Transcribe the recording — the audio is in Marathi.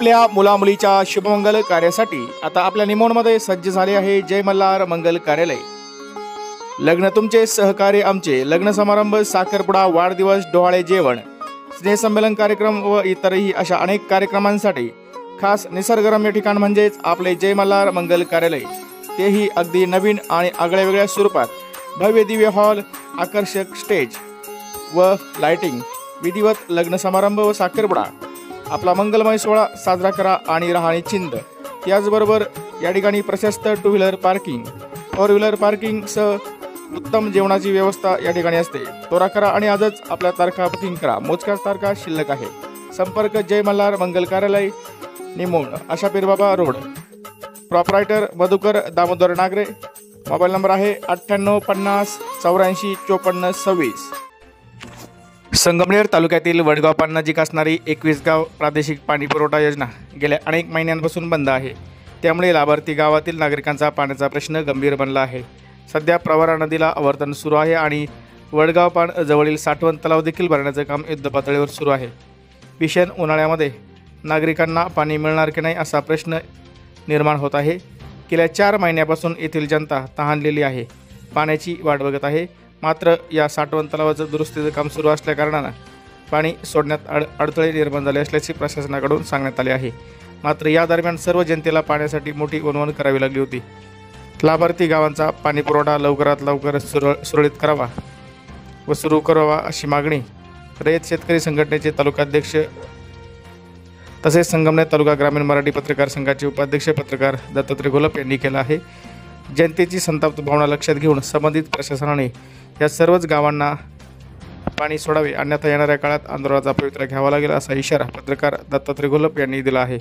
आपल्या मुलामुलीच्या शुभमंगल कार्यासाठी आता आपल्या निमोणमध्ये सज्ज झाले आहे जय मल्हार मंगल कार्यालय। लग्न तुमचे सहकार्य आमचे, लग्न समारंभ, साखरपुडा, वाढदिवस, डोहाळे जेवण, स्नेहसंमेलन कार्यक्रम व इतरही अशा अनेक कार्यक्रमांसाठी खास निसर्गरम्य ठिकाण म्हणजेच आपले जय मल्हार मंगल कार्यालय, तेही अगदी नवीन आणि आगळ्यावेगळ्या स्वरूपात। भव्य दिव्य हॉल, आकर्षक स्टेज व लाइटिंग, विधिवत लग्न समारंभ व साखरपुडा, आपला मंगलमय सोहळा साजरा करा आणि राहा निश्चिंत। याचबरोबर या ठिकाणी प्रशस्त two wheeler parking, four wheeler parking सह उत्तम जेवणाची व्यवस्था या ठिकाणी असते। त्वरा करा आणि आजच आपल्या तारखा बुकिंग करा, मोजक्याच तारखा शिल्लक आहे। संपर्क जय मल्हार मंगल कार्यालय, Nimon, Ashapir Baba road, proprietor Madhukar Damodar Nagare. Mobile number आहे 98 50 84 54 26। संगमनेर तालुक्यातील वडगाव पाननजीक असणारी 21 गाव प्रादेशिक पाणी पुरवठा योजना गेल्या अनेक महिन्यांपासून बंद आहे। त्यामुळे लाभार्थी गावातील नागरिकांचा पाण्याचा प्रश्न गंभीर बनला आहे। सध्या प्रवरा नदीला आवर्तन सुरू आहे आणि वडगाव पान जवळील साठवण तलाव देखील भरण्याचे काम युद्धपातळीवर सुरू आहे। भीषण उन्हाळ्यामध्ये नागरिकांना पाणी मिळणार की नाही असा प्रश्न निर्माण होत आहे। गेल्या 4 महिन्यापासून येथील जनता तहानलेली आहे, पाण्याची वाट बघत आहे। मात्र या साठवण तलावाचं दुरुस्तीचं काम सुरू असल्याकारणानं पाणी सोडण्यात अडथळे निर्माण झाले असल्याचे प्रशासनाकडून सांगण्यात आले आहे। मात्र या दरम्यान सर्व जनतेला पाण्यासाठी मोठी वणवण करावी लागली होती। लाभार्थी गावांचा पाणी पुरवठा लवकरात लवकर सुरळीत करावा व सुरू करावा अशी मागणी रयत शेतकरी संघटनेचे तालुकाध्यक्ष तसेच संगमनेर तालुका ग्रामीण मराठी पत्रकार संघाचे उपाध्यक्ष पत्रकार दत्तात्रय घोलप यांनी केला आहे। जनतेची संताप्त भावना लक्षात घेऊन संबंधित प्रशासनाने या सर्वच गावांना पाणी सोडावे, अन्यथा येणाऱ्या काळात आंदोलनाचा पवित्रा घ्यावा लागेल असा इशारा पत्रकार दत्तात्रय घोलप यांनी दिला आहे।